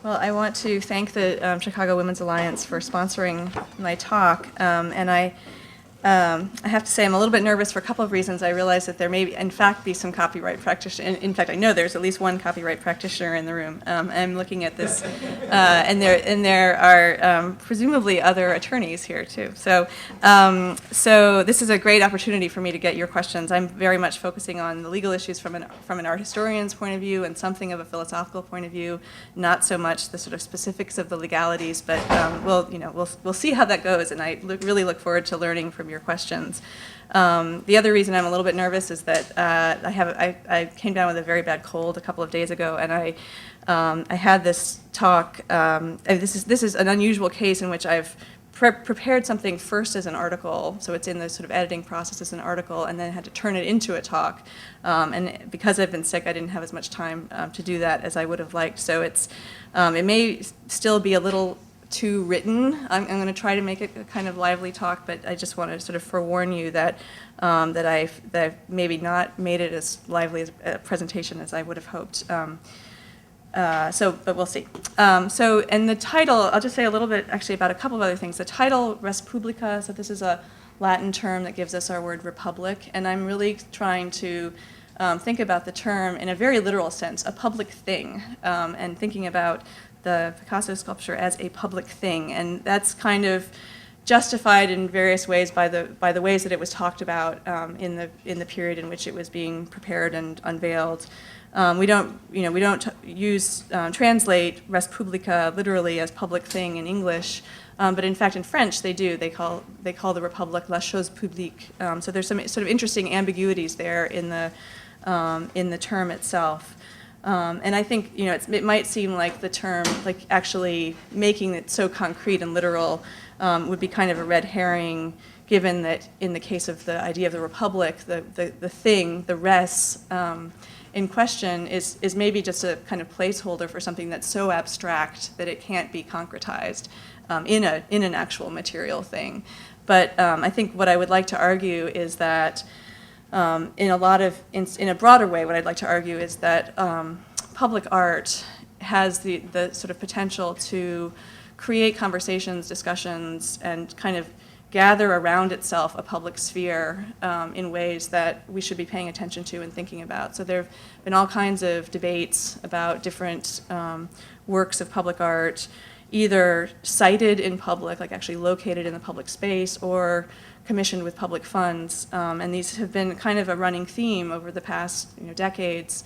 Well, I want to thank the Chicago Women's Alliance for sponsoring my talk, and I have to say I'm a little bit nervous for a couple of reasons. I realize that there may, in fact, be some copyright practitioners. In fact, I know there's at least one copyright practitioner in the room. I'm looking at this, and there are presumably other attorneys here too. So this is a great opportunity for me to get your questions. I'm very much focusing on the legal issues from an art historian's point of view and something of a philosophical point of view, not so much the sort of specifics of the legalities. But we'll see how that goes, and I really look forward to learning from your questions. The other reason I'm a little bit nervous is that I came down with a very bad cold a couple of days ago, and I had this talk. This is an unusual case in which I've prepared something first as an article, so it's in the sort of editing process as an article, and then had to turn it into a talk. And because I've been sick, I didn't have as much time to do that as I would have liked. So it may still be a little too written. I'm going to try to make it a kind of lively talk, but I just want to sort of forewarn you that I've maybe not made it as lively as a presentation as I would have hoped. But we'll see. And the title, I'll just say a little bit actually about a couple of other things. The title, Res Publica, so this is a Latin term that gives us our word republic, and I'm really trying to think about the term in a very literal sense, a public thing, and thinking about the Picasso sculpture as a public thing, and that's kind of justified in various ways by the ways that it was talked about in the period in which it was being prepared and unveiled. We don't translate res publica literally as public thing in English, but in fact in French they do. They call the Republic la chose publique. So there's some sort of interesting ambiguities there in the term itself. And I think it might seem like the term, like actually making it so concrete and literal, would be kind of a red herring, given that in the case of the idea of the republic, the thing, the res in question is maybe just a kind of placeholder for something that's so abstract that it can't be concretized in an actual material thing. But I think what I would like to argue is that in a broader way, what I'd like to argue is that public art has the sort of potential to create conversations, discussions, and kind of gather around itself a public sphere in ways that we should be paying attention to and thinking about. So there have been all kinds of debates about different works of public art, either cited in public, like actually located in the public space, or commissioned with public funds, and these have been kind of a running theme over the past decades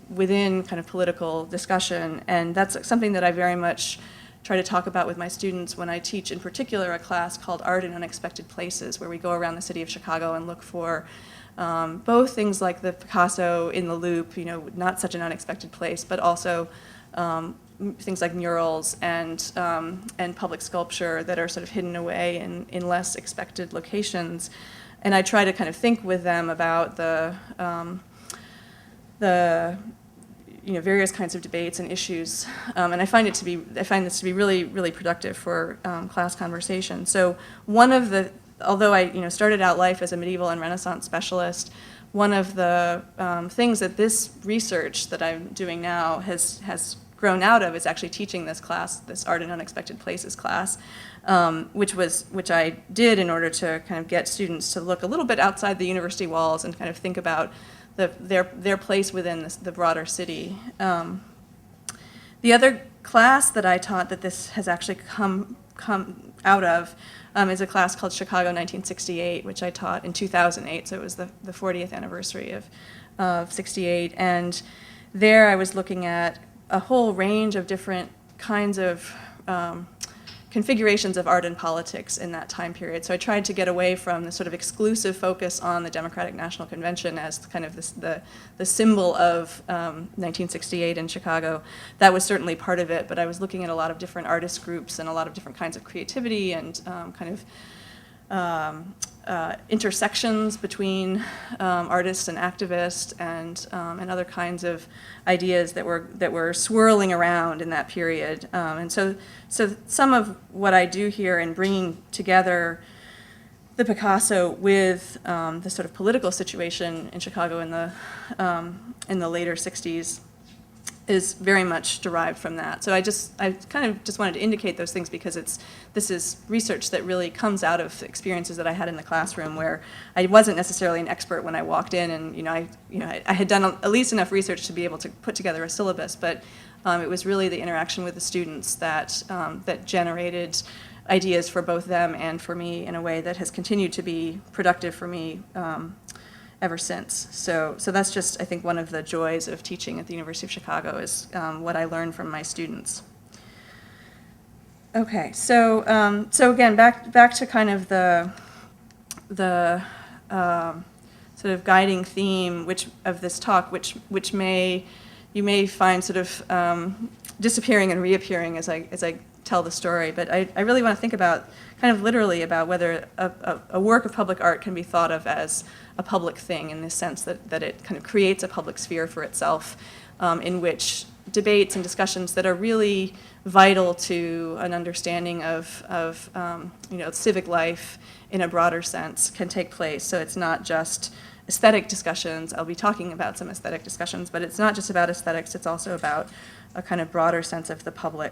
within kind of political discussion, and that's something that I very much try to talk about with my students when I teach, in particular, a class called Art in Unexpected Places, where we go around the city of Chicago and look for both things like the Picasso in the Loop, not such an unexpected place, but also things like murals and public sculpture that are sort of hidden away in less expected locations. And I try to kind of think with them about the various kinds of debates and issues, and I find this to be really, really productive for class conversation. So although I started out life as a medieval and Renaissance specialist, one of the things that this research that I'm doing now has grown out of is actually teaching this class, this Art in Unexpected Places class, which I did in order to kind of get students to look a little bit outside the university walls and kind of think about their place within the broader city. The other class that I taught that this has actually come out of is a class called Chicago 1968, which I taught in 2008, so it was the 40th anniversary of 68, and there I was looking at a whole range of different kinds of configurations of art and politics in that time period. So I tried to get away from the sort of exclusive focus on the Democratic National Convention as kind of the symbol of 1968 in Chicago. That was certainly part of it, but I was looking at a lot of different artist groups and a lot of different kinds of creativity and kind of intersections between artists and activists and other kinds of ideas that were swirling around in that period. And so some of what I do here in bringing together the Picasso with the sort of political situation in Chicago in the later 60s is very much derived from that. So I kind of just wanted to indicate those things because this is research that really comes out of experiences that I had in the classroom where I wasn't necessarily an expert when I walked in, and I had done at least enough research to be able to put together a syllabus, but it was really the interaction with the students that generated ideas for both them and for me in a way that has continued to be productive for me ever since. So that's just, I think, one of the joys of teaching at the University of Chicago is what I learned from my students. Okay, so again, back to kind of the sort of guiding theme of this talk, which you may find sort of disappearing and reappearing as I tell the story, but I really want to think about kind of literally about whether a work of public art can be thought of as a public thing in the sense that it kind of creates a public sphere for itself in which debates and discussions that are really vital to an understanding of civic life in a broader sense can take place. So it's not just aesthetic discussions. I'll be talking about some aesthetic discussions, but it's not just about aesthetics, it's also about a kind of broader sense of the public.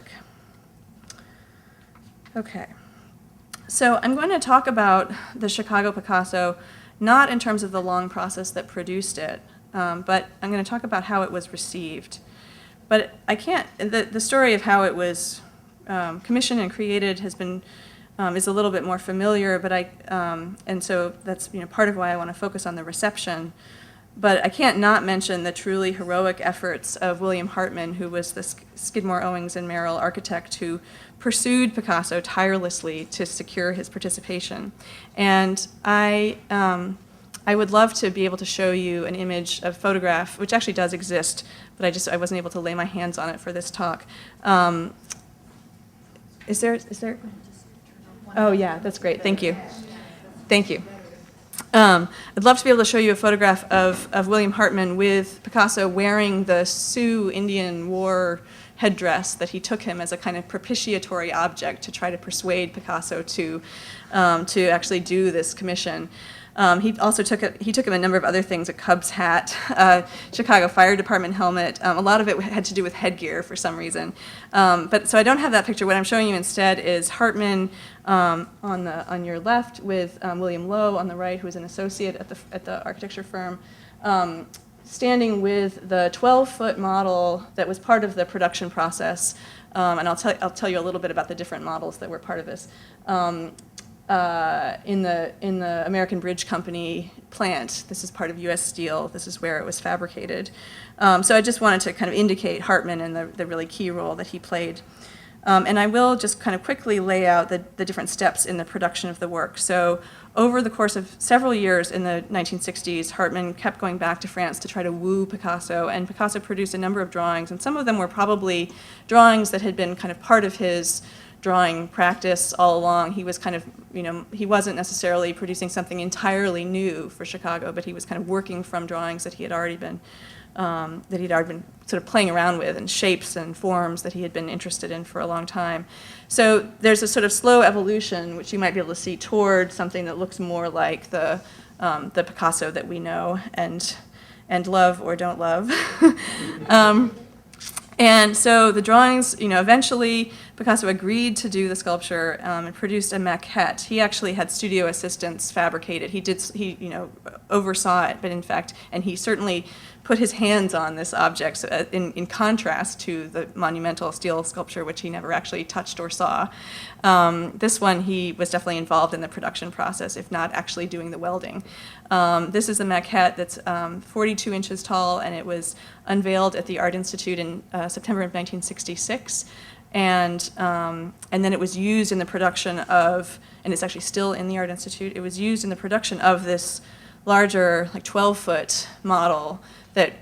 Okay. So I'm going to talk about the Chicago Picasso, not in terms of the long process that produced it, but I'm going to talk about how it was received. But I can't, the story of how it was commissioned and created has been, is a little bit more familiar, but and so that's part of why I want to focus on the reception. But I can't not mention the truly heroic efforts of William Hartman, who was the Skidmore, Owings, and Merrill architect who pursued Picasso tirelessly to secure his participation. And I would love to be able to show you an image, a photograph, which actually does exist, but I wasn't able to lay my hands on it for this talk. Is there? Oh yeah, that's great. Thank you. Thank you. I'd love to be able to show you a photograph of William Hartman with Picasso wearing the Sioux Indian War headdress that he took him as a kind of propitiatory object to try to persuade Picasso to actually do this commission. He also took him a number of other things: a Cubs hat, Chicago Fire Department helmet. A lot of it had to do with headgear for some reason. But so I don't have that picture. What I'm showing you instead is Hartman on your left with William Lowe on the right, who is an associate at the architecture firm, standing with the 12-foot model that was part of the production process. And I'll tell you a little bit about the different models that were part of this. In the American Bridge Company plant. This is part of U.S. Steel. This is where it was fabricated. So I just wanted to kind of indicate Hartman and the really key role that he played. And I will just kind of quickly lay out the different steps in the production of the work. So over the course of several years in the 1960s, Hartman kept going back to France to try to woo Picasso, and Picasso produced a number of drawings, and some of them were probably drawings that had been kind of part of his drawing practice all along. He was kind of, he wasn't necessarily producing something entirely new for Chicago, but he was kind of working from drawings that he had already been sort of playing around with, and shapes and forms that he had been interested in for a long time. So there's a sort of slow evolution, which you might be able to see, toward something that looks more like the Picasso that we know and love or don't love. And so the drawings, eventually Picasso agreed to do the sculpture and produced a maquette. He actually had studio assistants fabricate it. He oversaw it, but in fact, and he certainly put his hands on this object, so in contrast to the monumental steel sculpture, which he never actually touched or saw. This one, he was definitely involved in the production process, if not actually doing the welding. This is a maquette that's 42 inches tall, and it was unveiled at the Art Institute in September of 1966. And then it was used in the production of, and it's actually still in the Art Institute, it was used in the production of this larger, like 12-foot model that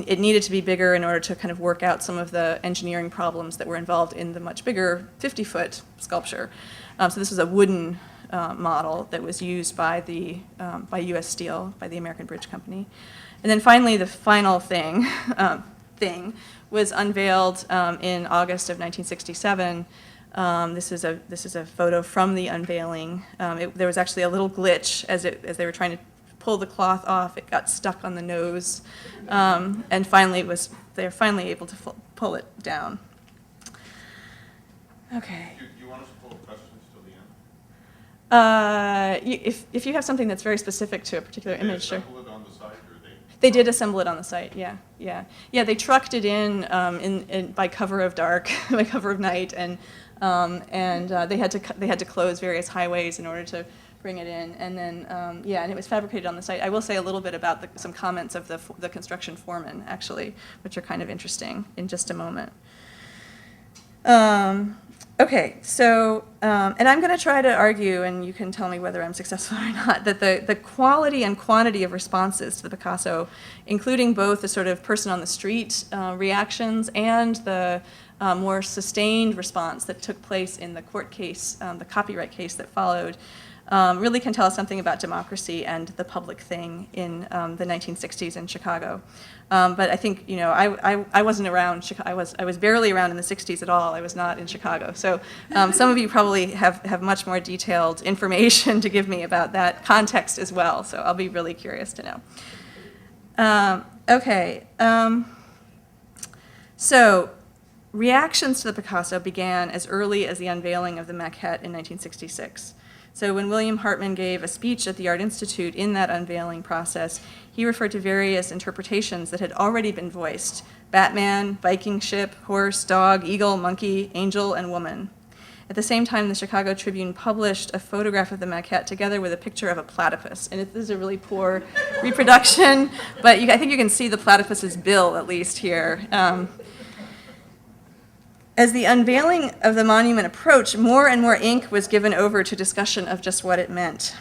it needed to be bigger in order to kind of work out some of the engineering problems that were involved in the much bigger 50-foot sculpture. So this was a wooden model that was used by U.S. Steel, by the American Bridge Company. And then finally, the final thing was unveiled in August of 1967. This is a photo from the unveiling. There was actually a little glitch as they were trying to pull the cloth off. It got stuck on the nose, and finally they're finally able to pull it down. Okay. Do you want us to pull questions till the end? If you have something that's very specific to a particular image, sure. Assemble it on the site, or They did assemble it on the site, yeah. They trucked it in, by cover of dark, by cover of night, and they had to close various highways in order to bring it in, and then and it was fabricated on the site. I will say a little bit about some comments of the construction foreman, actually, which are kind of interesting in just a moment. Okay, so, and I'm going to try to argue, and you can tell me whether I'm successful or not, that the quality and quantity of responses to the Picasso, including both the sort of person on the street reactions and the more sustained response that took place in the court case, the copyright case that followed, really can tell us something about democracy and the public thing in the 1960s in Chicago. But I think, I wasn't around, I was barely around in the 60s at all. I was not in Chicago. So some of you probably have much more detailed information to give me about that context as well. So I'll be really curious to know. Okay. So reactions to the Picasso began as early as the unveiling of the maquette in 1966. So when William Hartman gave a speech at the Art Institute in that unveiling process, he referred to various interpretations that had already been voiced: Batman, Viking ship, horse, dog, eagle, monkey, angel, and woman. At the same time, the Chicago Tribune published a photograph of the maquette together with a picture of a platypus. And this is a really poor reproduction, but I think you can see the platypus's bill, at least here. As the unveiling of the monument approached, more and more ink was given over to discussion of just what it meant.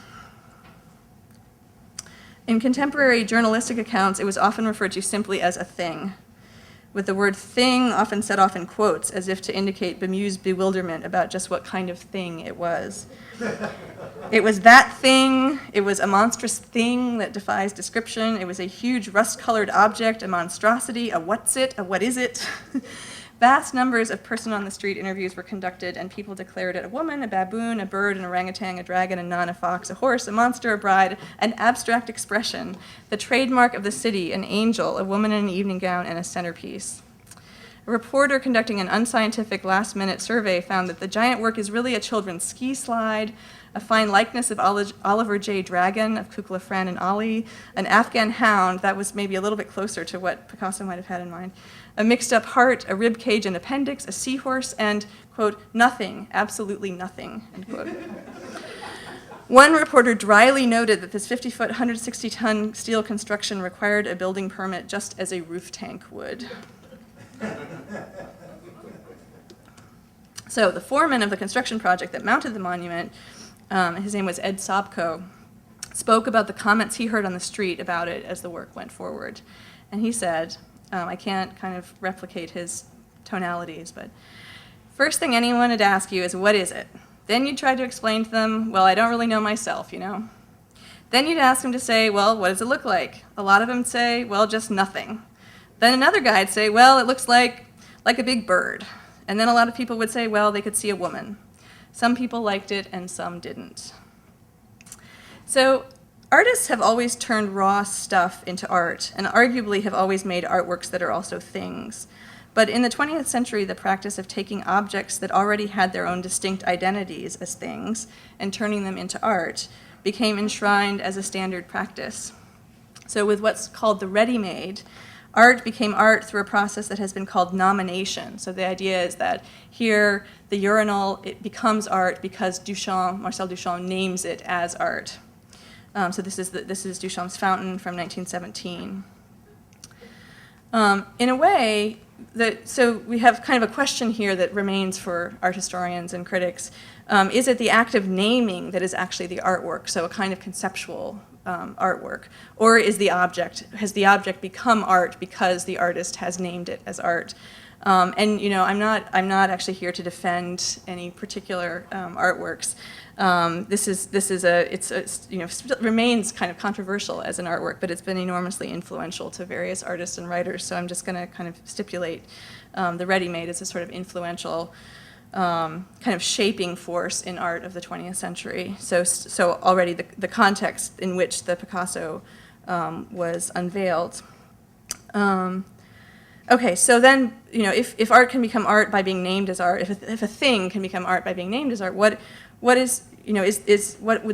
In contemporary journalistic accounts, it was often referred to simply as a thing, with the word thing often set off in quotes as if to indicate bemused bewilderment about just what kind of thing it was. It was that thing, it was a monstrous thing that defies description, it was a huge rust-colored object, a monstrosity, a what's it, a what is it? Vast numbers of person-on-the-street interviews were conducted, and people declared it a woman, a baboon, a bird, an orangutan, a dragon, a nun, a fox, a horse, a monster, a bride, an abstract expression, the trademark of the city, an angel, a woman in an evening gown, and a centerpiece. A reporter conducting an unscientific last-minute survey found that the giant work is really a children's ski slide, a fine likeness of Oliver J. Dragon, of Kukla, Fran, and Ali, an Afghan hound, that was maybe a little bit closer to what Picasso might have had in mind, a mixed-up heart, a rib cage and appendix, a seahorse, and, quote, nothing, absolutely nothing, end quote. One reporter dryly noted that this 50-foot, 160-ton steel construction required a building permit just as a roof tank would. So the foreman of the construction project that mounted the monument, his name was Ed Sobko, spoke about the comments he heard on the street about it as the work went forward. And he said, I can't kind of replicate his tonalities, but first thing anyone would ask you is, what is it? Then you'd try to explain to them, well, I don't really know myself, Then you'd ask them to say, well, what does it look like? A lot of them say, well, just nothing. Then another guy'd say, well, it looks like a big bird. And then a lot of people would say, well, they could see a woman. Some people liked it and some didn't. So artists have always turned raw stuff into art, and arguably have always made artworks that are also things. But in the 20th century, the practice of taking objects that already had their own distinct identities as things and turning them into art became enshrined as a standard practice. So with what's called the ready-made, art became art through a process that has been called nomination. So the idea is that here, the urinal, it becomes art because Marcel Duchamp names it as art. So this is Duchamp's fountain from 1917. In a way, so we have kind of a question here that remains for art historians and critics. Is it the act of naming that is actually the artwork, so a kind of conceptual artwork? Or has the object become art because the artist has named it as art? And I'm not actually here to defend any particular artworks. It remains kind of controversial as an artwork, but it's been enormously influential to various artists and writers. So I'm just going to kind of stipulate the ready-made as a sort of influential kind of shaping force in art of the 20th century. So already the context in which the Picasso was unveiled. Okay, so then, if art can become art by being named as art, if a thing can become art by being named as art, what would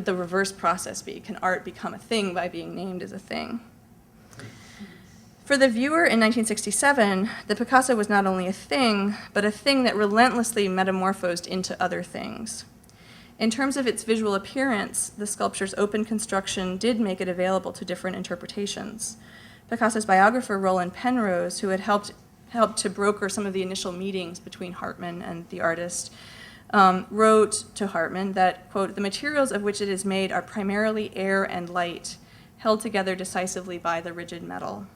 the reverse process be? Can art become a thing by being named as a thing? For the viewer in 1967, the Picasso was not only a thing, but a thing that relentlessly metamorphosed into other things. In terms of its visual appearance, the sculpture's open construction did make it available to different interpretations. Picasso's biographer, Roland Penrose, who had helped to broker some of the initial meetings between Hartmann and the artist, wrote to Hartmann that, quote, "The materials of which it is made are primarily air and light, held together decisively by the rigid metal."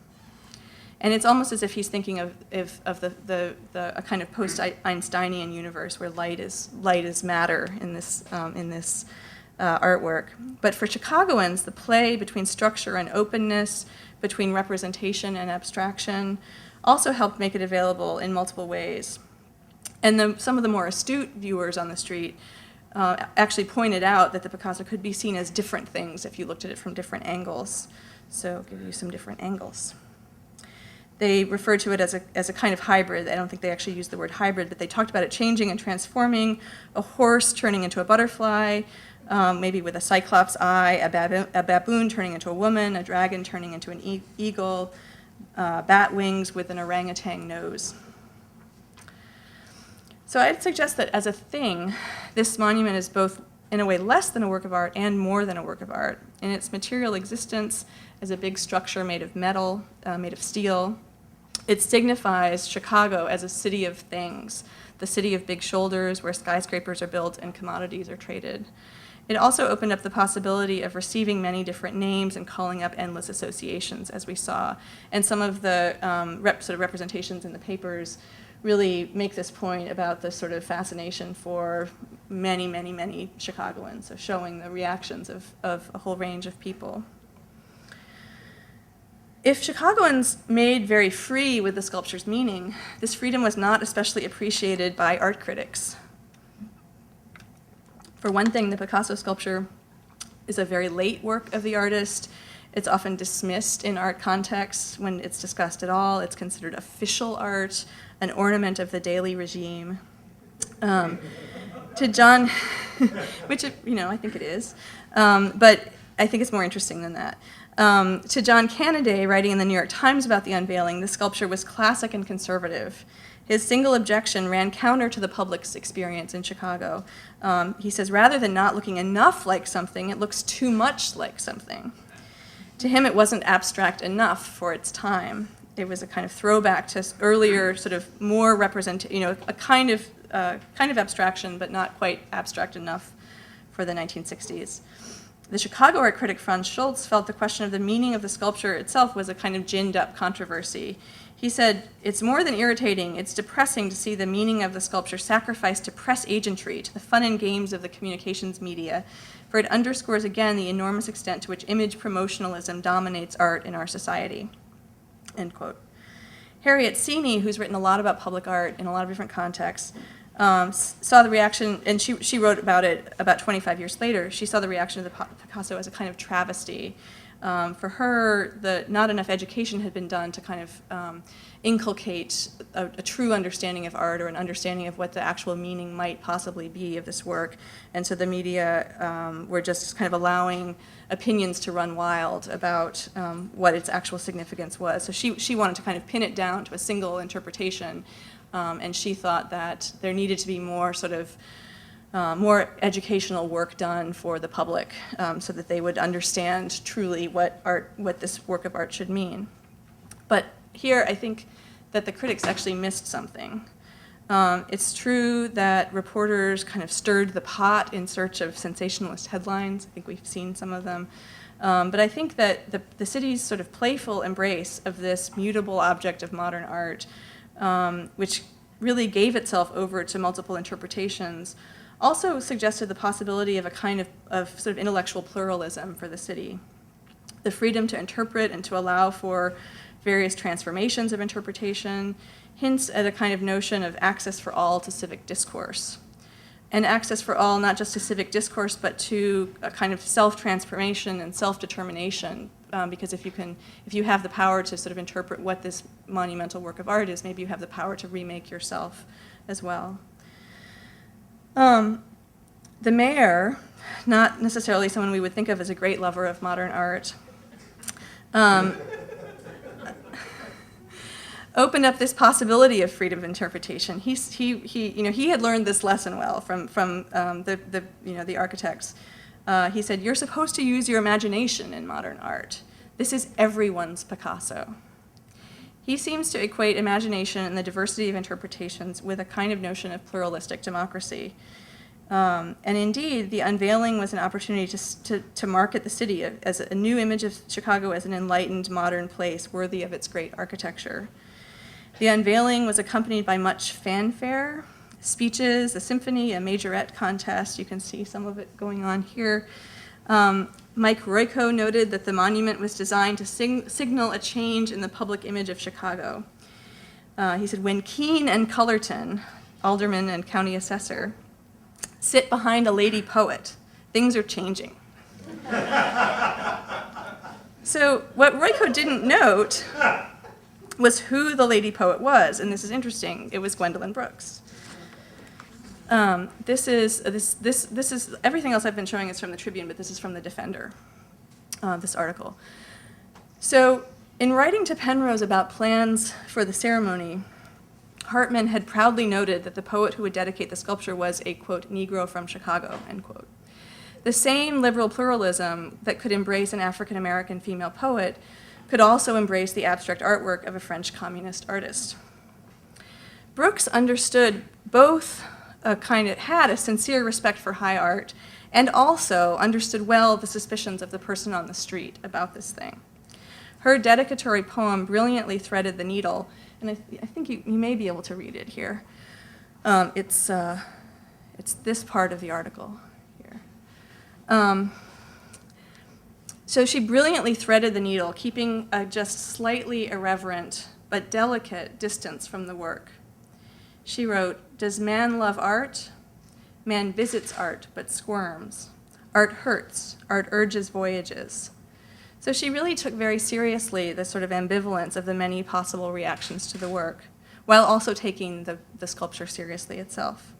And it's almost as if he's thinking of a kind of post-Einsteinian universe where light is matter in this artwork. But for Chicagoans, the play between structure and openness, between representation and abstraction, also helped make it available in multiple ways. And some of the more astute viewers on the street actually pointed out that the Picasso could be seen as different things if you looked at it from different angles. So I'll give you some different angles. They referred to it as a kind of hybrid. I don't think they actually used the word hybrid, but they talked about it changing and transforming, a horse turning into a butterfly, maybe with a cyclops eye, a baboon turning into a woman, a dragon turning into an eagle, bat wings with an orangutan nose. So I'd suggest that as a thing, this monument is both, in a way, less than a work of art and more than a work of art. In its material existence as a big structure made of metal, made of steel, it signifies Chicago as a city of things, the city of big shoulders where skyscrapers are built and commodities are traded. It also opened up the possibility of receiving many different names and calling up endless associations, as we saw. And some of the sort of representations in the papers really make this point about the sort of fascination for many, many, many Chicagoans, so showing the reactions of a whole range of people. If Chicagoans made very free with the sculpture's meaning, this freedom was not especially appreciated by art critics. For one thing, the Picasso sculpture is a very late work of the artist. It's often dismissed in art contexts when it's discussed at all. It's considered official art, an ornament of the daily regime. To John, which, I think it is, but I think it's more interesting than that. To John Canaday, writing in the New York Times about the unveiling, the sculpture was classic and conservative. His single objection ran counter to the public's experience in Chicago. He says, rather than not looking enough like something, it looks too much like something. To him, it wasn't abstract enough for its time. It was a kind of throwback to earlier, sort of more a kind of abstraction, but not quite abstract enough for the 1960s. The Chicago art critic Franz Schultz felt the question of the meaning of the sculpture itself was a kind of ginned-up controversy. He said, "It's more than irritating, it's depressing to see the meaning of the sculpture sacrificed to press agentry, to the fun and games of the communications media, for it underscores again the enormous extent to which image promotionalism dominates art in our society." End quote. Harriet Seeney, who's written a lot about public art in a lot of different contexts, saw the reaction, and she wrote about it about 25 years later. She saw the reaction of the Picasso as a kind of travesty. For her, not enough education had been done to kind of inculcate a true understanding of art or an understanding of what the actual meaning might possibly be of this work. And so the media were just kind of allowing opinions to run wild about what its actual significance was. So she wanted to kind of pin it down to a single interpretation. And she thought that there needed to be more sort of more educational work done for the public so that they would understand truly what this work of art should mean. But here I think that the critics actually missed something. It's true that reporters kind of stirred the pot in search of sensationalist headlines. I think we've seen some of them. But I think that the city's sort of playful embrace of this mutable object of modern art, which really gave itself over to multiple interpretations, also suggested the possibility of a kind of sort of intellectual pluralism for the city. The freedom to interpret and to allow for various transformations of interpretation hints at a kind of notion of access for all to civic discourse. and access for all, not just to civic discourse, but to a kind of self-transformation and self-determination. Because if you have the power to sort of interpret what this monumental work of art is, maybe you have the power to remake yourself as well. The mayor, not necessarily someone we would think of as a great lover of modern art, opened up this possibility of freedom of interpretation. He had learned this lesson well from the architects. He said, "You're supposed to use your imagination in modern art. This is everyone's Picasso." He seems to equate imagination and the diversity of interpretations with a kind of notion of pluralistic democracy. And indeed, the unveiling was an opportunity to market the city as a new image of Chicago as an enlightened modern place worthy of its great architecture. The unveiling was accompanied by much fanfare, speeches, a symphony, a majorette contest. You can see some of it going on here. Mike Royko noted that the monument was designed to signal a change in the public image of Chicago. He said, "When Keene and Cullerton, alderman and county assessor, sit behind a lady poet, things are changing." So what Royko didn't note was who the lady poet was, and this is interesting. It was Gwendolyn Brooks. This is everything else I've been showing is from the Tribune, but this is from the Defender, this article. So in writing to Penrose about plans for the ceremony, Hartman had proudly noted that the poet who would dedicate the sculpture was a, quote, Negro from Chicago, end quote. The same liberal pluralism that could embrace an African-American female poet could also embrace the abstract artwork of a French communist artist. Brooks understood both had a sincere respect for high art and also understood well the suspicions of the person on the street about this thing. Her dedicatory poem brilliantly threaded the needle, and I think you may be able to read it here. It's this part of the article here. So she brilliantly threaded the needle, keeping a just slightly irreverent but delicate distance from the work. She wrote, "Does man love art? Man visits art but squirms. Art hurts, art urges voyages." So she really took very seriously the sort of ambivalence of the many possible reactions to the work, while also taking the sculpture seriously itself.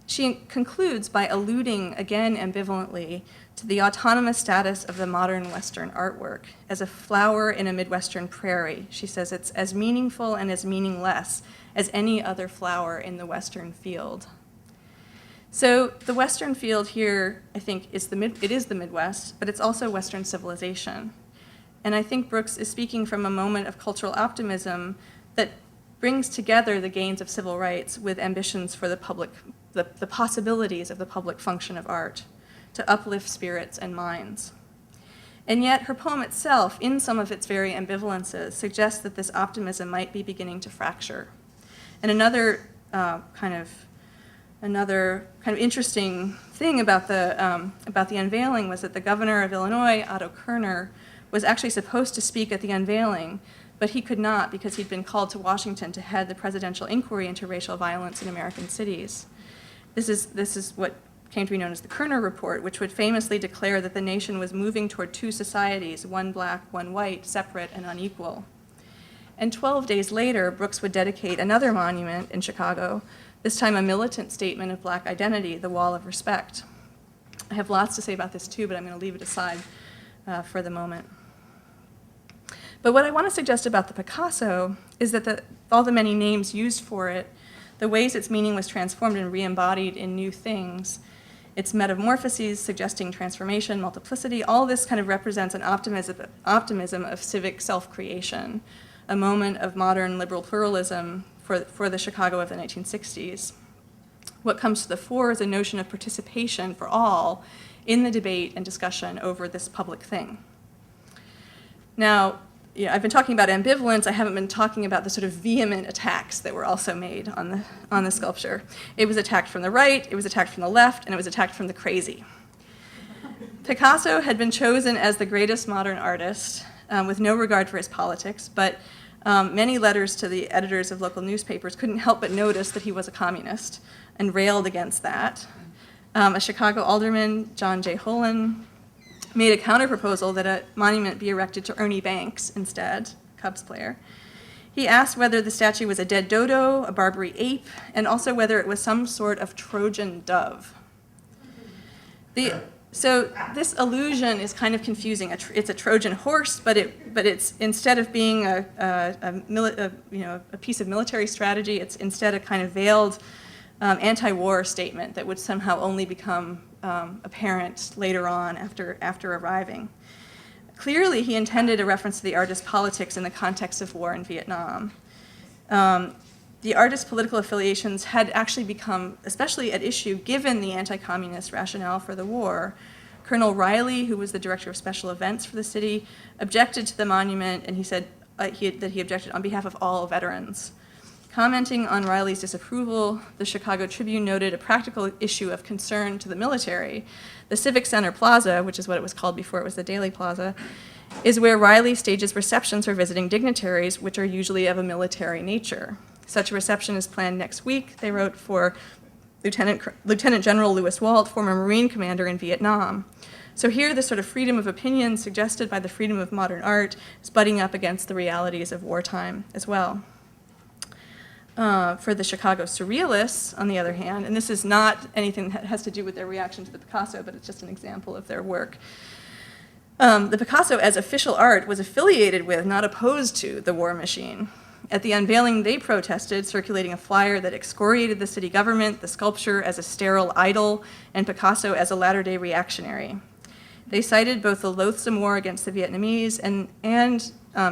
She concludes by alluding again ambivalently to the autonomous status of the modern Western artwork as a flower in a Midwestern prairie. She says it's as meaningful and as meaningless as any other flower in the Western field. So the Western field here, I think, it is the Midwest, but it's also Western civilization. And I think Brooks is speaking from a moment of cultural optimism that brings together the gains of civil rights with ambitions for the possibilities of the public function of art, to uplift spirits and minds. And yet her poem itself, in some of its very ambivalences, suggests that this optimism might be beginning to fracture. And another kind of interesting thing about the unveiling was that the governor of Illinois, Otto Kerner, was actually supposed to speak at the unveiling, but he could not because he'd been called to Washington to head the presidential inquiry into racial violence in American cities. This is what came to be known as the Kerner Report, which would famously declare that the nation was moving toward two societies, one black, one white, separate and unequal. And 12 days later, Brooks would dedicate another monument in Chicago, this time a militant statement of black identity, the Wall of Respect. I have lots to say about this too, but I'm going to leave it aside for the moment. But what I want to suggest about the Picasso is that all the many names used for it, the ways its meaning was transformed and re-embodied in new things, its metamorphoses suggesting transformation, multiplicity, all this kind of represents an optimism of civic self-creation, a moment of modern liberal pluralism for the Chicago of the 1960s. What comes to the fore is a notion of participation for all in the debate and discussion over this public thing. Now, I've been talking about ambivalence. I haven't been talking about the sort of vehement attacks that were also made on the sculpture. It was attacked from the right, it was attacked from the left, and it was attacked from the crazy. Picasso had been chosen as the greatest modern artist with no regard for his politics, but Many letters to the editors of local newspapers couldn't help but notice that he was a communist and railed against that. A Chicago alderman, John J. Hollen, made a counterproposal that a monument be erected to Ernie Banks instead, Cubs player. He asked whether the statue was a dead dodo, a Barbary ape, and also whether it was some sort of Trojan dove. So this illusion is kind of confusing. It's a Trojan horse, but it's instead of being a piece of military strategy, it's instead a kind of veiled anti-war statement that would somehow only become apparent later on after arriving. Clearly, he intended a reference to the artist's politics in the context of war in Vietnam. The artist's political affiliations had actually become especially at issue given the anti-communist rationale for the war. Colonel Riley, who was the director of special events for the city, objected to the monument, and he said that he objected on behalf of all veterans. Commenting on Riley's disapproval, the Chicago Tribune noted a practical issue of concern to the military. The Civic Center Plaza, which is what it was called before it was the Daily Plaza, is where Riley stages receptions for visiting dignitaries, which are usually of a military nature. Such a reception is planned next week, they wrote, for Lieutenant General Lewis Walt, former Marine commander in Vietnam. So here, the sort of freedom of opinion suggested by the freedom of modern art is butting up against the realities of wartime as well. For the Chicago Surrealists, on the other hand, and this is not anything that has to do with their reaction to the Picasso, but it's just an example of their work. The Picasso, as official art, was affiliated with, not opposed to, the war machine. At the unveiling, they protested, circulating a flyer that excoriated the city government, the sculpture as a sterile idol, and Picasso as a latter-day reactionary. They cited both the loathsome war against the Vietnamese,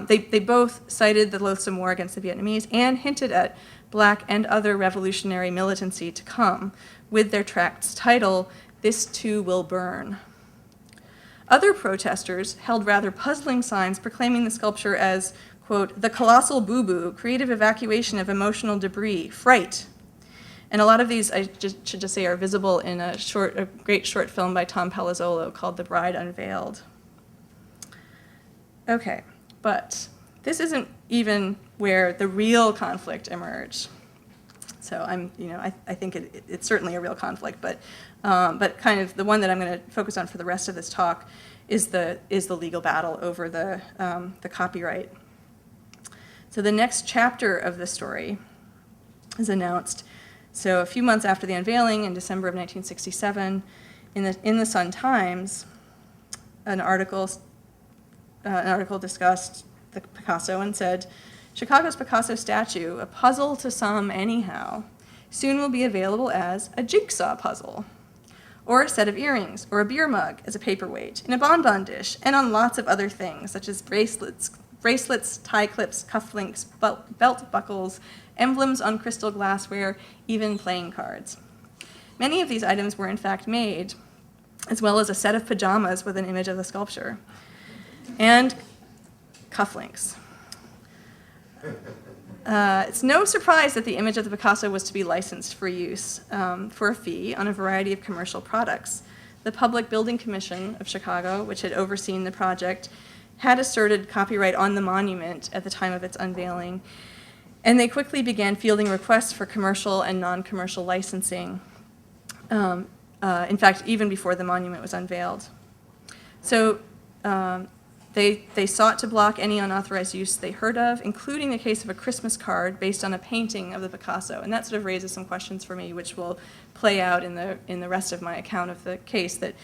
they both cited the loathsome war against the Vietnamese and hinted at Black and other revolutionary militancy to come, with their tract's title, "This Too Will Burn." Other protesters held rather puzzling signs proclaiming the sculpture as, quote, "the colossal boo-boo, creative evacuation of emotional debris, fright." And a lot of these, should just say, are visible in a great short film by Tom Palazzolo called The Bride Unveiled. Okay, but this isn't even where the real conflict emerged. So I think it's certainly a real conflict, but kind of the one that I'm going to focus on for the rest of this talk is the legal battle over the copyright. So the next chapter of the story is announced. So a few months after the unveiling, in December of 1967, in the Sun-Times, an article discussed the Picasso and said, "Chicago's Picasso statue, a puzzle to some anyhow, soon will be available as a jigsaw puzzle, or a set of earrings, or a beer mug as a paperweight, in a bonbon dish, and on lots of other things, such as bracelets, tie clips, cufflinks, belt buckles, emblems on crystal glassware, even playing cards." Many of these items were in fact made, as well as a set of pajamas with an image of the sculpture, and cufflinks. It's no surprise that the image of the Picasso was to be licensed for use for a fee on a variety of commercial products. The Public Building Commission of Chicago, which had overseen the project, had asserted copyright on the monument at the time of its unveiling, and they quickly began fielding requests for commercial and non-commercial licensing, in fact, even before the monument was unveiled. So they sought to block any unauthorized use they heard of, including the case of a Christmas card based on a painting of the Picasso. And that sort of raises some questions for me, which will play out in the rest of my account of the case, that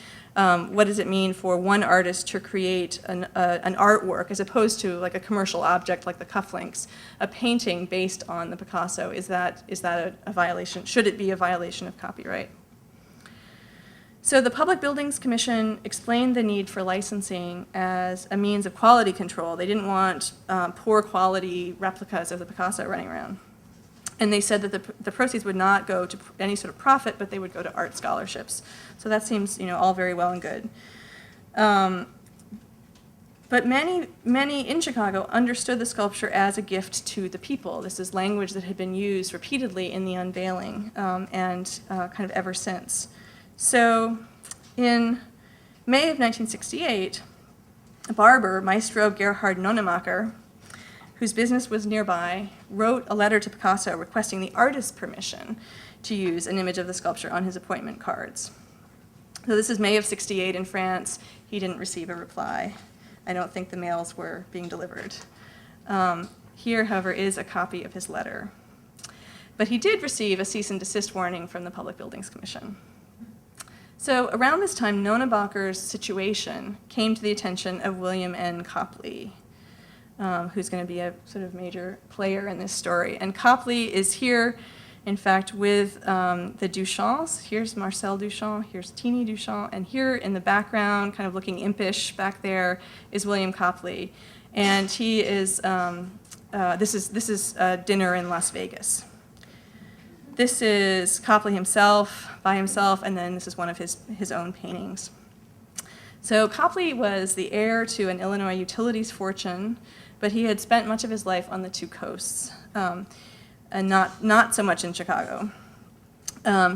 what does it mean for one artist to create an artwork as opposed to like a commercial object like the cufflinks, a painting based on the Picasso? Is that a violation? Should it be a violation of copyright? So the Public Buildings Commission explained the need for licensing as a means of quality control. They didn't want poor quality replicas of the Picasso running around. And they said that the proceeds would not go to any sort of profit, but they would go to art scholarships. So that seems, all very well and good. But many in Chicago understood the sculpture as a gift to the people. This is language that had been used repeatedly in the unveiling and kind of ever since. So in May of 1968, a barber, Maestro Gerhard Nonnemacher, whose business was nearby, wrote a letter to Picasso requesting the artist's permission to use an image of the sculpture on his appointment cards. So this is May of '68 in France. He didn't receive a reply. I don't think the mails were being delivered. Here, however, is a copy of his letter. But he did receive a cease and desist warning from the Public Buildings Commission. So around this time, Nona Bacher's situation came to the attention of William N. Copley, who's going to be a sort of major player in this story. And Copley is here, in fact, with the Duchamps. Here's Marcel Duchamp, here's Teeny Duchamp, and here in the background, kind of looking impish back there, is William Copley. And he is, this is dinner in Las Vegas. This is Copley himself, by himself, and then this is one of his own paintings. So Copley was the heir to an Illinois utilities fortune, but he had spent much of his life on the two coasts, and not so much in Chicago.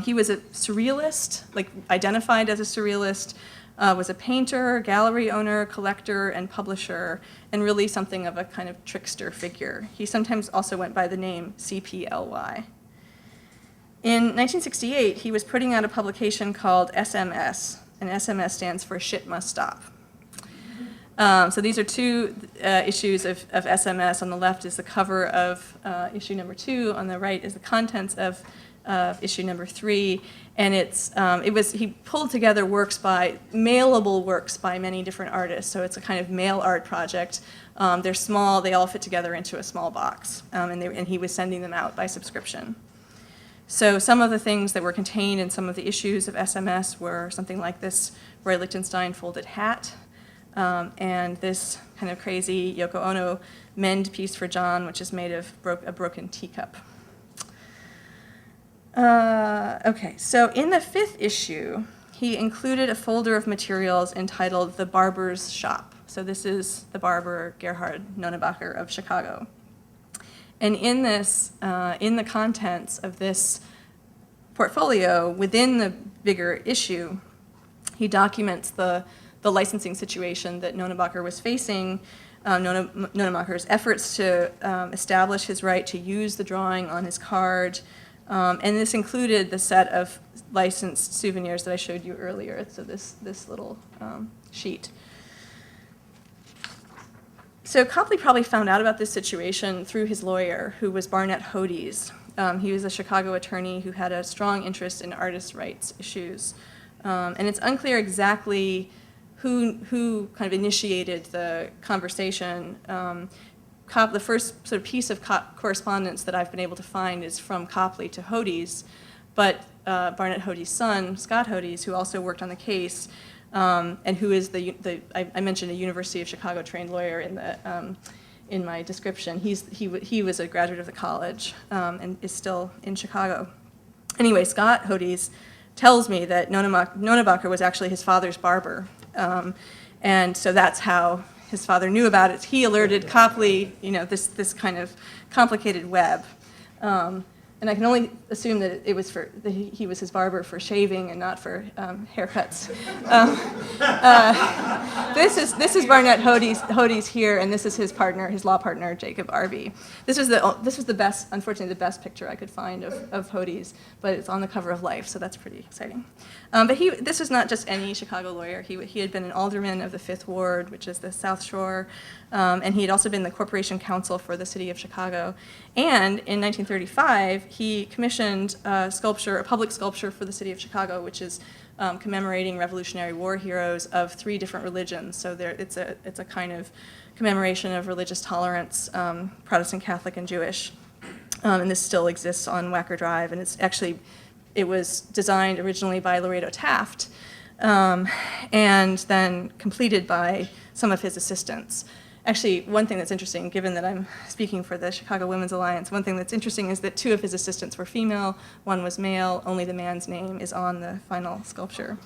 He was a surrealist, like identified as a surrealist, was a painter, gallery owner, collector, and publisher, and really something of a kind of trickster figure. He sometimes also went by the name CPLY. In 1968, he was putting out a publication called SMS, and SMS stands for Shit Must Stop. So these are two issues of SMS. On the left is the cover of issue number 2. On the right is the contents of issue number 3. And he pulled together mailable works by many different artists. So it's a kind of mail art project. They're small. They all fit together into a small box. And he was sending them out by subscription. So some of the things that were contained in some of the issues of SMS were something like this Roy Lichtenstein folded hat, and this kind of crazy Yoko Ono mend piece for John, which is made of a broken teacup. Okay, so in the 5th issue, he included a folder of materials entitled The Barber's Shop. So this is the barber Gerhard Nonnebacher of Chicago. And in this, in the contents of this portfolio, within the bigger issue, he documents the licensing situation that Nonnebacher was facing, Nonnebacher's efforts to establish his right to use the drawing on his card, and this included the set of licensed souvenirs that I showed you earlier, so this little sheet. So Copley probably found out about this situation through his lawyer, who was Barnett Hodes. He was a Chicago attorney who had a strong interest in artists' rights issues. And it's unclear exactly who kind of initiated the conversation. The first sort of piece of correspondence that I've been able to find is from Copley to Hodes, but Barnett Hodes' son, Scott Hodes, who also worked on the case, and who is I mentioned a University of Chicago trained lawyer in my description. He was a graduate of the college and is still in Chicago. Anyway, Scott Hodes tells me that Nonnebacher was actually his father's barber, and so that's how his father knew about it. He alerted Copley, this kind of complicated web. And I can only assume that it was that he was his barber for shaving and not for haircuts. This is Barnett Hodes here, and this is his partner, his law partner, Jacob Arby. This was the best, unfortunately, the best picture I could find of Hodes, but it's on the cover of Life, so that's pretty exciting. But this was not just any Chicago lawyer. He had been an alderman of the 5th Ward, which is the South Shore, and he had also been the corporation counsel for the city of Chicago. And in 1935, he commissioned a public sculpture for the city of Chicago, which is commemorating Revolutionary War heroes of 3 different religions. So it's a kind of commemoration of religious tolerance, Protestant, Catholic, and Jewish. And this still exists on Wacker Drive, and it was designed originally by Laredo Taft, and then completed by some of his assistants. Actually, one thing that's interesting, given that I'm speaking for the Chicago Women's Alliance, one thing that's interesting is that 2 of his assistants were female, 1 was male. Only the man's name is on the final sculpture,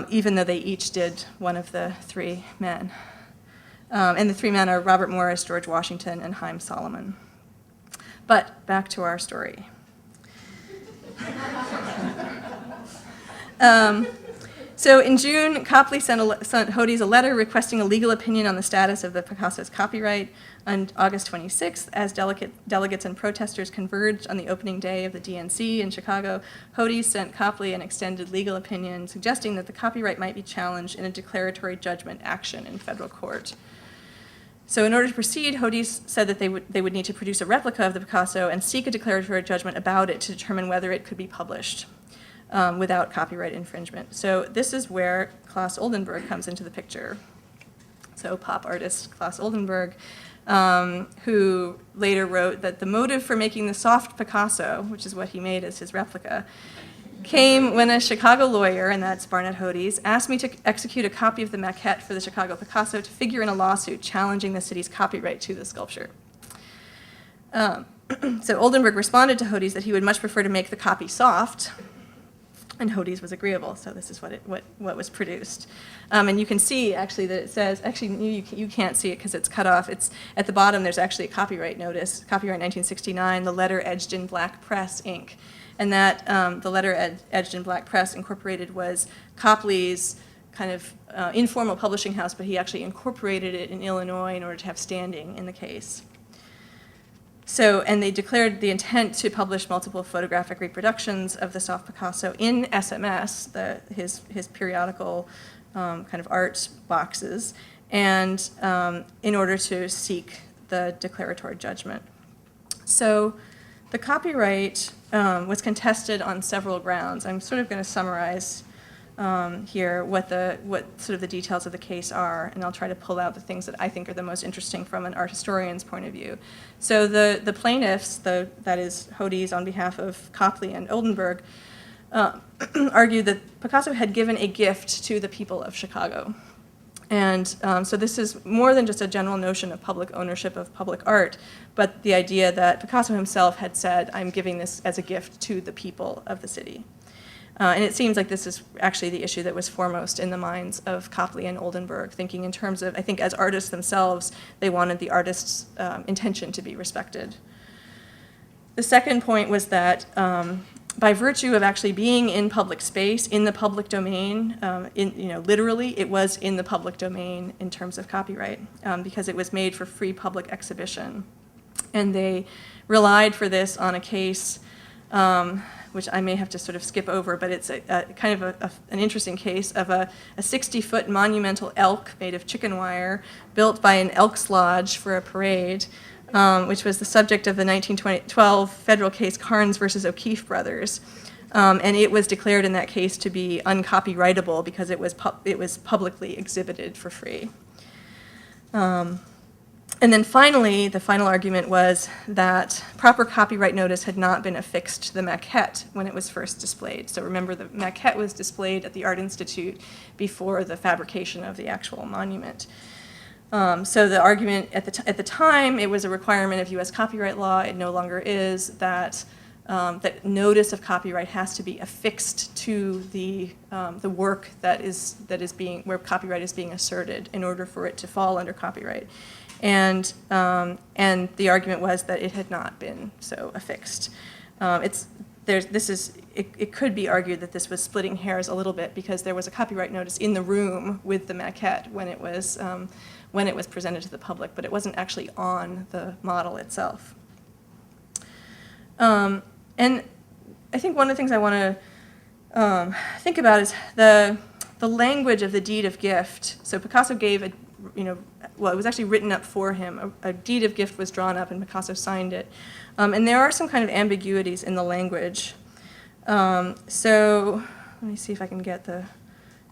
even though they each did one of the 3 men. And the 3 men are Robert Morris, George Washington, and Haim Solomon. But back to our story. So in June, Copley sent Hodes a letter requesting a legal opinion on the status of the Picasso's copyright. On August 26th, as delegates and protesters converged on the opening day of the DNC in Chicago, Hodes sent Copley an extended legal opinion suggesting that the copyright might be challenged in a declaratory judgment action in federal court. So in order to proceed, Hodes said that they would need to produce a replica of the Picasso and seek a declaratory judgment about it to determine whether it could be published without copyright infringement. So this is where Klaus Oldenburg comes into the picture. So pop artist Klaus Oldenburg, who later wrote that the motive for making the soft Picasso, which is what he made as his replica, came when a Chicago lawyer, and that's Barnett Hodes, asked me to execute a copy of the maquette for the Chicago Picasso to figure in a lawsuit challenging the city's copyright to the sculpture. So Oldenburg responded to Hodes that he would much prefer to make the copy soft, and Hodes was agreeable, so this is what was produced. And you can see, actually, that it says, actually, you can't see it because it's cut off. It's at the bottom, there's actually a copyright notice, copyright 1969, the letter edged in black press ink. And that, the letter edged in black press incorporated was Copley's kind of informal publishing house, but he actually incorporated it in Illinois in order to have standing in the case. So, and they declared the intent to publish multiple photographic reproductions of the soft Picasso in SMS, his periodical kind of art boxes, and in order to seek the declaratory judgment. So the copyright was contested on several grounds. I'm sort of going to summarize here what sort of the details of the case are, and I'll try to pull out the things that I think are the most interesting from an art historian's point of view. So the plaintiffs, that is Hodes on behalf of Copley and Oldenburg, argued that Picasso had given a gift to the people of Chicago. And so this is more than just a general notion of public ownership of public art, but the idea that Picasso himself had said, I'm giving this as a gift to the people of the city. And it seems like this is actually the issue that was foremost in the minds of Copley and Oldenburg, thinking in terms of, I think as artists themselves, they wanted the artist's intention to be respected. The second point was that by virtue of actually being in public space, in the public domain, literally it was in the public domain in terms of copyright, because it was made for free public exhibition. And they relied for this on a case which I may have to sort of skip over, but it's a kind of an interesting case of a 60-foot monumental elk made of chicken wire built by an Elks Lodge for a parade, which was the subject of the 1912 federal case Carnes versus O'Keefe Brothers. And it was declared in that case to be uncopyrightable because it was publicly exhibited for free. And then finally, the final argument was that proper copyright notice had not been affixed to the maquette when it was first displayed. So remember, the maquette was displayed at the Art Institute before the fabrication of the actual monument. So the argument at the time, it was a requirement of U.S. copyright law. It no longer is that that notice of copyright has to be affixed to the work that is where copyright is being asserted in order for it to fall under copyright. And the argument was that it had not been so affixed. It could be argued that this was splitting hairs a little bit because there was a copyright notice in the room with the maquette when it was presented to the public, but it wasn't actually on the model itself. And I think one of the things I want to think about is the language of the deed of gift. So Picasso gave it was actually written up for him. A deed of gift was drawn up and Picasso signed it. And there are some kind of ambiguities in the language. So let me see if I can get I'm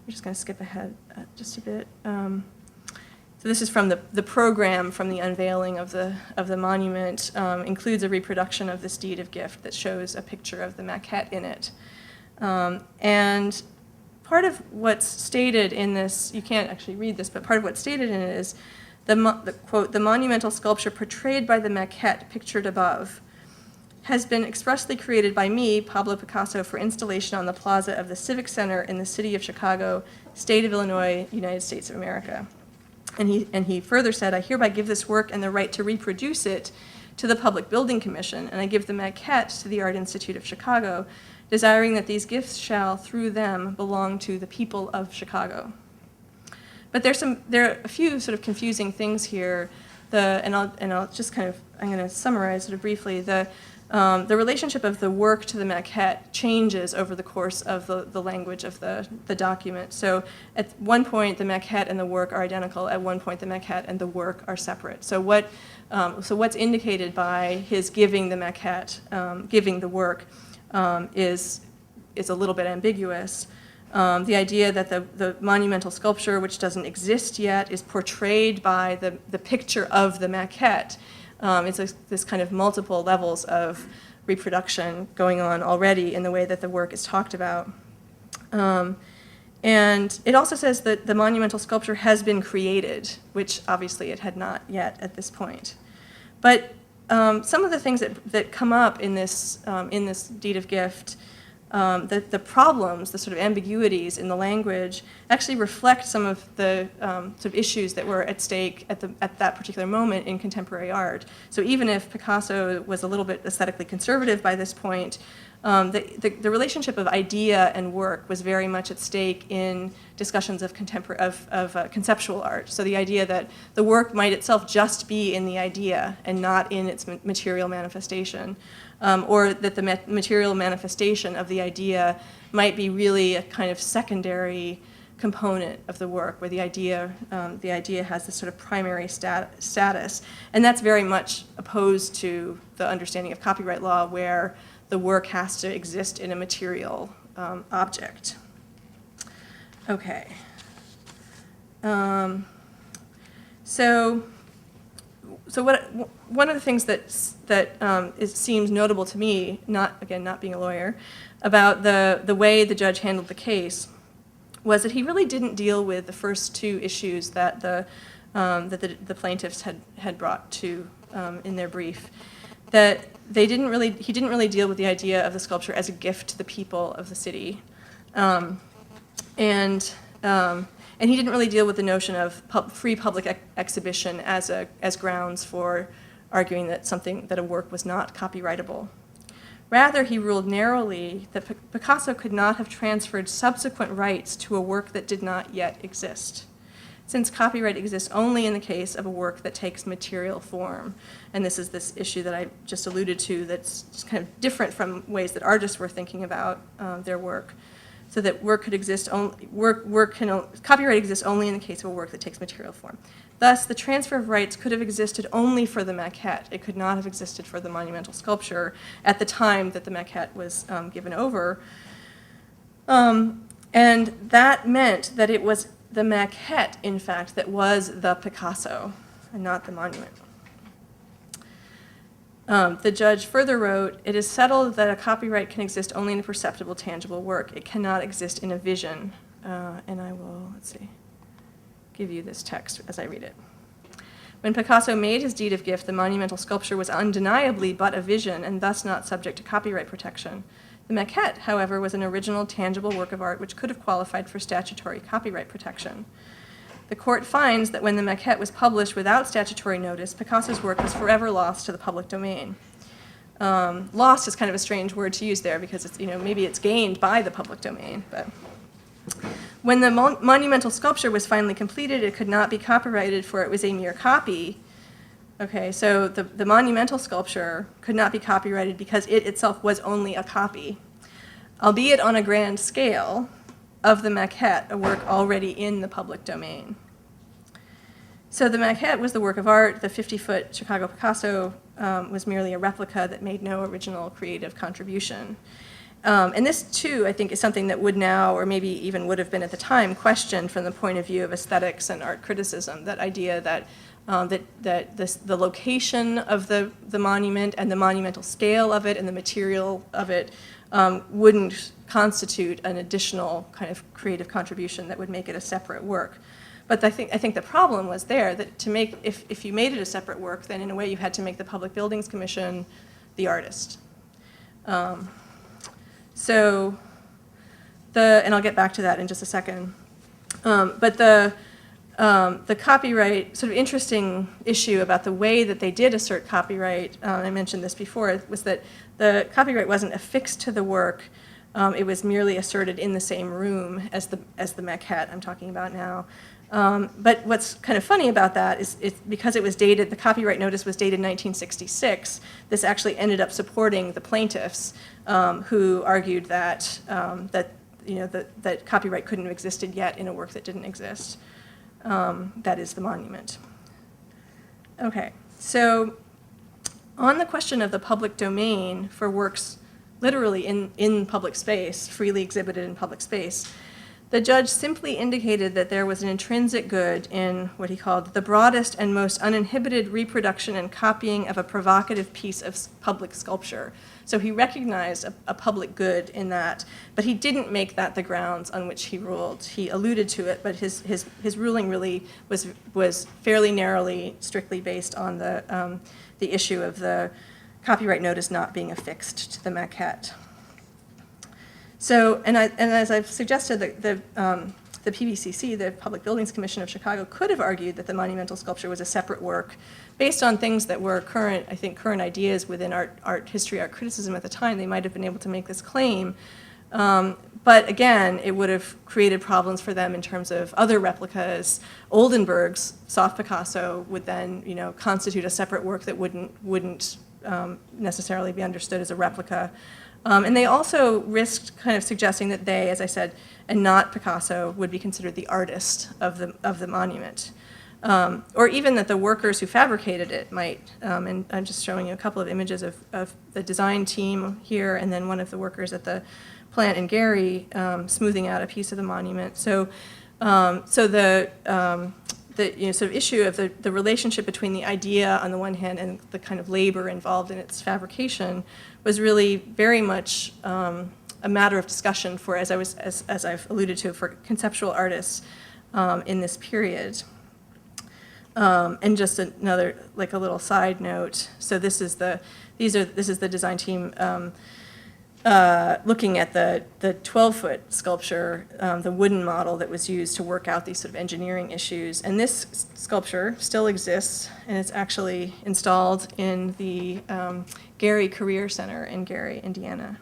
just going to skip ahead just a bit. So this is from the program from the unveiling of the monument, includes a reproduction of this deed of gift that shows a picture of the maquette in it. And part of what's stated in this, you can't actually read this, but part of what's stated in it is quote, the monumental sculpture portrayed by the maquette pictured above has been expressly created by me, Pablo Picasso, for installation on the plaza of the Civic Center in the city of Chicago, state of Illinois, United States of America. And he further said, I hereby give this work and the right to reproduce it to the Public Building Commission, and I give the maquette to the Art Institute of Chicago desiring that these gifts shall, through them, belong to the people of Chicago. But there are a few sort of confusing things here. And I'll just kind of, I'm going to summarize sort of briefly. The relationship of the work to the maquette changes over the course of the language of the document. So at one point, the maquette and the work are identical. At one point, the maquette and the work are separate. So what's indicated by his giving the maquette, giving the work, is a little bit ambiguous. The idea that the monumental sculpture, which doesn't exist yet, is portrayed by the picture of the maquette. It's this kind of multiple levels of reproduction going on already in the way that the work is talked about. And it also says that the monumental sculpture has been created, which obviously it had not yet at this point. But some of the things that come up in this deed of gift, the problems, the sort of ambiguities in the language, actually reflect some of the sort of issues that were at stake at that particular moment in contemporary art. So even if Picasso was a little bit aesthetically conservative by this point, the relationship of idea and work was very much at stake in discussions of conceptual art. So the idea that the work might itself just be in the idea and not in its material manifestation, or that the material manifestation of the idea might be really a kind of secondary component of the work, where the idea has this sort of primary status. And that's very much opposed to the understanding of copyright law, where the work has to exist in a material object. Okay. So one of the things that seems notable to me, not being a lawyer, about the way the judge handled the case was that he really didn't deal with the first two issues that the plaintiffs had brought to in their brief. That he didn't really deal with the idea of the sculpture as a gift to the people of the city, and he didn't really deal with the notion of free public exhibition as grounds for arguing that a work was not copyrightable. Rather, he ruled narrowly that Picasso could not have transferred subsequent rights to a work that did not yet exist, since copyright exists only in the case of a work that takes material form. And this is this issue that I just alluded to that's just kind of different from ways that artists were thinking about their work. So that copyright exists only in the case of a work that takes material form. Thus, the transfer of rights could have existed only for the maquette. It could not have existed for the monumental sculpture at the time that the maquette was given over. And that meant that it was the maquette, in fact, that was the Picasso, and not the monument. The judge further wrote, "It is settled that a copyright can exist only in a perceptible, tangible work. It cannot exist in a vision." And I will, give you this text as I read it. "When Picasso made his deed of gift, the monumental sculpture was undeniably but a vision and thus not subject to copyright protection. The maquette, however, was an original, tangible work of art which could have qualified for statutory copyright protection. The court finds that when the maquette was published without statutory notice, Picasso's work was forever lost to the public domain." Lost is kind of a strange word to use there because it's, maybe it's gained by the public domain, but when the monumental sculpture was finally completed, it could not be copyrighted, for it was a mere copy. Okay, so the monumental sculpture could not be copyrighted because it itself was only a copy, albeit on a grand scale, of the maquette, a work already in the public domain. So the maquette was the work of art. The 50-foot Chicago Picasso was merely a replica that made no original creative contribution. And this, too, I think, is something that would now, or maybe even would have been at the time, questioned from the point of view of aesthetics and art criticism, that idea that the location of the monument and the monumental scale of it and the material of it wouldn't constitute an additional kind of creative contribution that would make it a separate work. But I think the problem was there, that to make, if you made it a separate work, then in a way you had to make the Public Buildings Commission the artist. And I'll get back to that in just a second. But the copyright, sort of interesting issue about the way that they did assert copyright, I mentioned this before, was that the copyright wasn't affixed to the work It was merely asserted in the same room as the maquette I'm talking about now. But what's kind of funny about that is because it was dated, the copyright notice was dated 1966, this actually ended up supporting the plaintiffs who argued that, that copyright couldn't have existed yet in a work that didn't exist. That is the monument. Okay, so on the question of the public domain for works literally in public space, freely exhibited in public space, the judge simply indicated that there was an intrinsic good in what he called the broadest and most uninhibited reproduction and copying of a provocative piece of public sculpture. So he recognized a public good in that, but he didn't make that the grounds on which he ruled. He alluded to it, but his ruling really was fairly narrowly, strictly based on the issue of the copyright notice not being affixed to the maquette. So, and as I've suggested, the PBCC, the Public Buildings Commission of Chicago, could have argued that the monumental sculpture was a separate work based on things that were current ideas within art history, art criticism at the time. They might have been able to make this claim. But again, it would have created problems for them in terms of other replicas. Oldenburg's soft Picasso would then, constitute a separate work that wouldn't necessarily be understood as a replica. And they also risked kind of suggesting that they, as I said, and not Picasso, would be considered the artist of the monument. Or even that the workers who fabricated it might, and I'm just showing you a couple of images of the design team here, and then one of the workers at the plant in Gary smoothing out a piece of the monument. So the sort of issue of the relationship between the idea on the one hand and the kind of labor involved in its fabrication was really very much a matter of discussion for, as I've alluded to, for conceptual artists in this period. And just another, like a little side note. So this is the design team looking at the 12-foot sculpture, the wooden model that was used to work out these sort of engineering issues. And this sculpture still exists, and it's actually installed in the Gary Career Center in Gary, Indiana,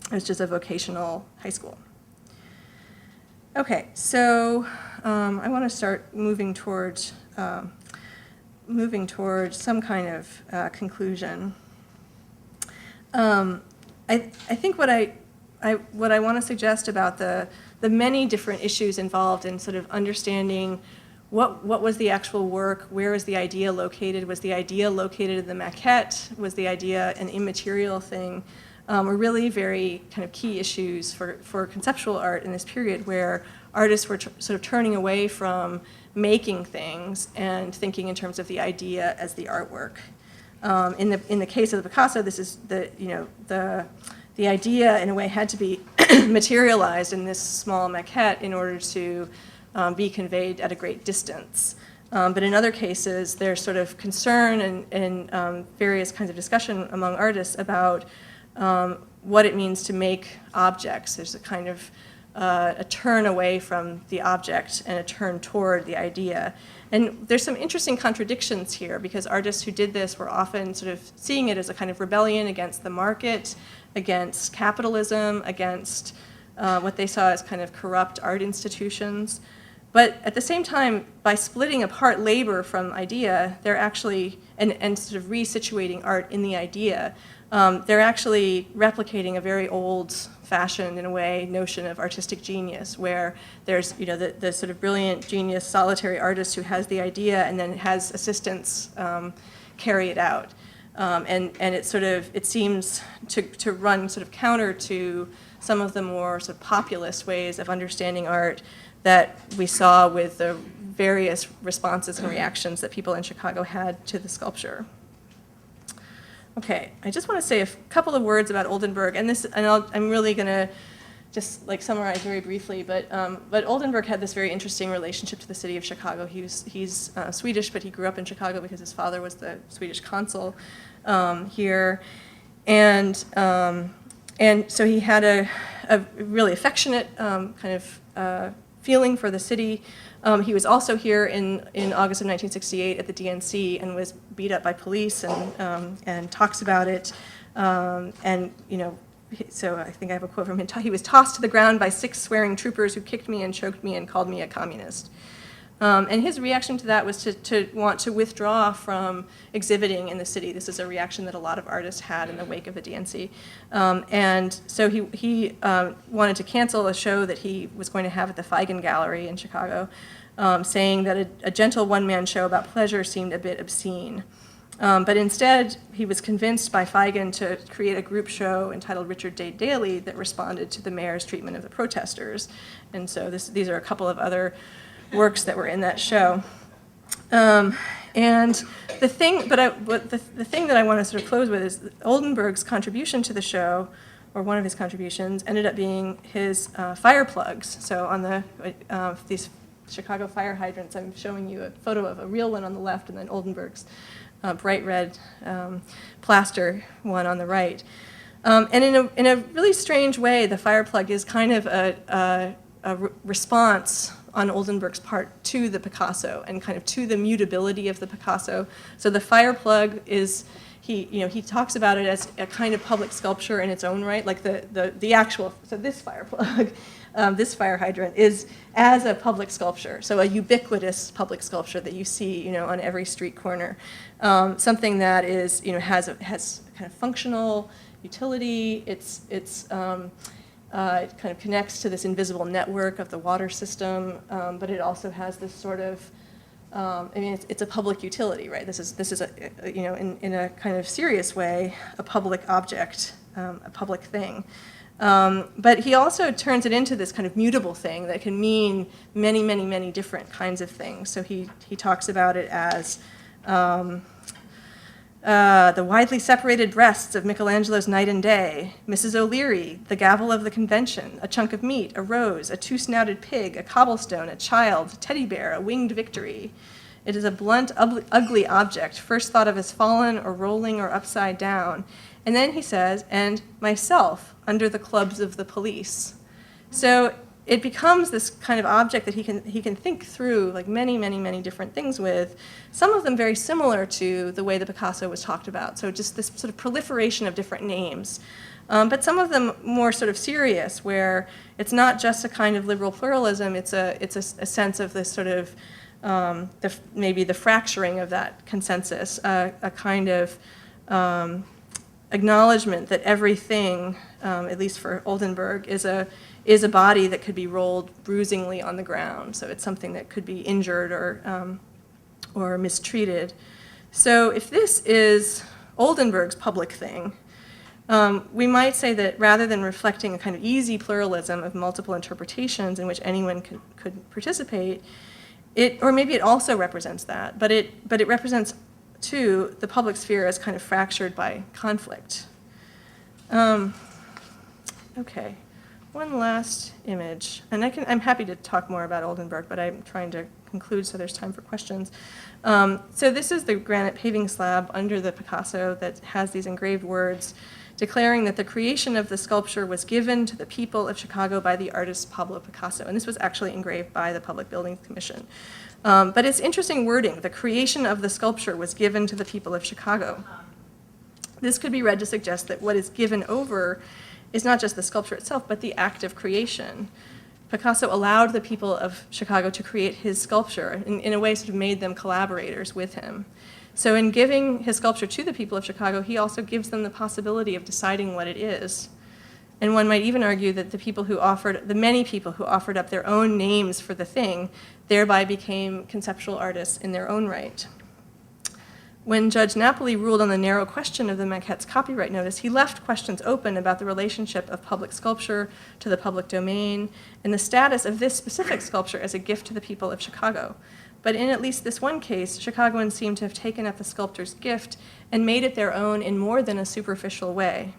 which is a vocational high school. Okay, so I want to start moving towards some kind of conclusion. I think what I want to suggest about the many different issues involved in sort of understanding what was the actual work, where is the idea located, was the idea located in the maquette, was the idea an immaterial thing, were really very kind of key issues for conceptual art in this period, where artists were sort of turning away from making things and thinking in terms of the idea as the artwork. In the case of the Picasso, this is the idea in a way had to be materialized in this small maquette in order to be conveyed at a great distance. But in other cases, there's sort of concern and various kinds of discussion among artists about what it means to make objects. There's a kind of a turn away from the object and a turn toward the idea. And there's some interesting contradictions here, because artists who did this were often sort of seeing it as a kind of rebellion against the market, against capitalism, against what they saw as kind of corrupt art institutions. But at the same time, by splitting apart labor from idea, they're actually, and sort of resituating art in the idea, they're actually replicating a very old-fashioned, in a way, notion of artistic genius, where there's, the sort of brilliant genius solitary artist who has the idea and then has assistants carry it out. And it seems to run sort of counter to some of the more sort of populist ways of understanding art that we saw with the various responses and reactions that people in Chicago had to the sculpture. Okay, I just want to say a couple of words about Oldenburg, and I'm really going to just summarize very briefly. But Oldenburg had this very interesting relationship to the city of Chicago. He's Swedish, but he grew up in Chicago because his father was the Swedish consul here, and so he had a really affectionate kind of feeling for the city. He was also here in August of 1968 at the DNC and was beat up by police and talks about it. And so I think I have a quote from him. He was tossed to the ground by 6 swearing troopers who kicked me and choked me and called me a communist. And his reaction to that was to want to withdraw from exhibiting in the city. This is a reaction that a lot of artists had in the wake of the DNC. And so he wanted to cancel a show that he was going to have at the Feigen Gallery in Chicago, saying that a gentle one-man show about pleasure seemed a bit obscene. But instead, he was convinced by Feigen to create a group show entitled Richard Day Daily that responded to the mayor's treatment of the protesters. And so these are a couple of other works that were in that show. And the thing, the thing that I want to sort of close with is Oldenburg's contribution to the show, or one of his contributions, ended up being his fire plugs. So on these Chicago fire hydrants, I'm showing you a photo of a real one on the left and then Oldenburg's bright red plaster one on the right. And in a really strange way, the fire plug is kind of a response on Oldenburg's part to the Picasso and kind of to the mutability of the Picasso. So the fire plug is, he talks about it as a kind of public sculpture in its own right, like the actual, so this fire plug, this fire hydrant is as a public sculpture, so a ubiquitous public sculpture that you see, on every street corner. Something that is, has kind of functional utility. It kind of connects to this invisible network of the water system, but it also has this sort of, it's a public utility, right? This is in a kind of serious way, a public object, a public thing. But he also turns it into this kind of mutable thing that can mean many, many, many different kinds of things. So he talks about it as the widely separated breasts of Michelangelo's Night and Day, Mrs. O'Leary, the gavel of the convention, a chunk of meat, a rose, a two-snouted pig, a cobblestone, a child, a teddy bear, a winged victory. It is a blunt, ugly object, first thought of as fallen or rolling or upside down. And then he says, and myself, under the clubs of the police. So it becomes this kind of object that he can think through like many, many, many different things with, some of them very similar to the way the Picasso was talked about. So just this sort of proliferation of different names. But some of them more sort of serious, where it's not just a kind of liberal pluralism, it's a sense of this sort of, maybe the fracturing of that consensus, a kind of acknowledgement that everything, at least for Oldenburg, is a body that could be rolled bruisingly on the ground. So it's something that could be injured or mistreated. So if this is Oldenburg's public thing, we might say that rather than reflecting a kind of easy pluralism of multiple interpretations in which anyone could participate, or maybe it also represents that, but it represents too the public sphere as kind of fractured by conflict. Okay. One last image, and I'm happy to talk more about Oldenburg, but I'm trying to conclude so there's time for questions. So this is the granite paving slab under the Picasso that has these engraved words declaring that the creation of the sculpture was given to the people of Chicago by the artist Pablo Picasso, and this was actually engraved by the Public Buildings Commission. But it's interesting wording. The creation of the sculpture was given to the people of Chicago. This could be read to suggest that what is given over is not just the sculpture itself, but the act of creation. Picasso allowed the people of Chicago to create his sculpture, in a way sort of made them collaborators with him. So in giving his sculpture to the people of Chicago, he also gives them the possibility of deciding what it is. And one might even argue that the many people who offered up their own names for the thing, thereby became conceptual artists in their own right. When Judge Napoli ruled on the narrow question of the maquette's copyright notice, he left questions open about the relationship of public sculpture to the public domain and the status of this specific sculpture as a gift to the people of Chicago. But in at least this one case, Chicagoans seem to have taken up the sculptor's gift and made it their own in more than a superficial way.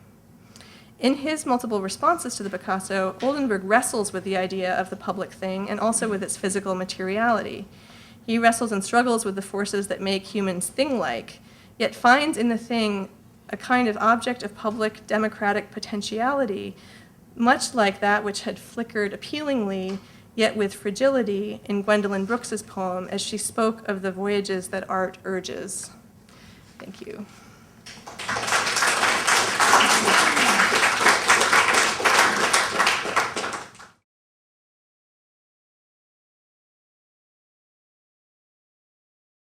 In his multiple responses to the Picasso, Oldenburg wrestles with the idea of the public thing and also with its physical materiality. He wrestles and struggles with the forces that make humans thing-like, yet finds in the thing a kind of object of public democratic potentiality, much like that which had flickered appealingly, yet with fragility, in Gwendolyn Brooks's poem as she spoke of the voyages that art urges. Thank you.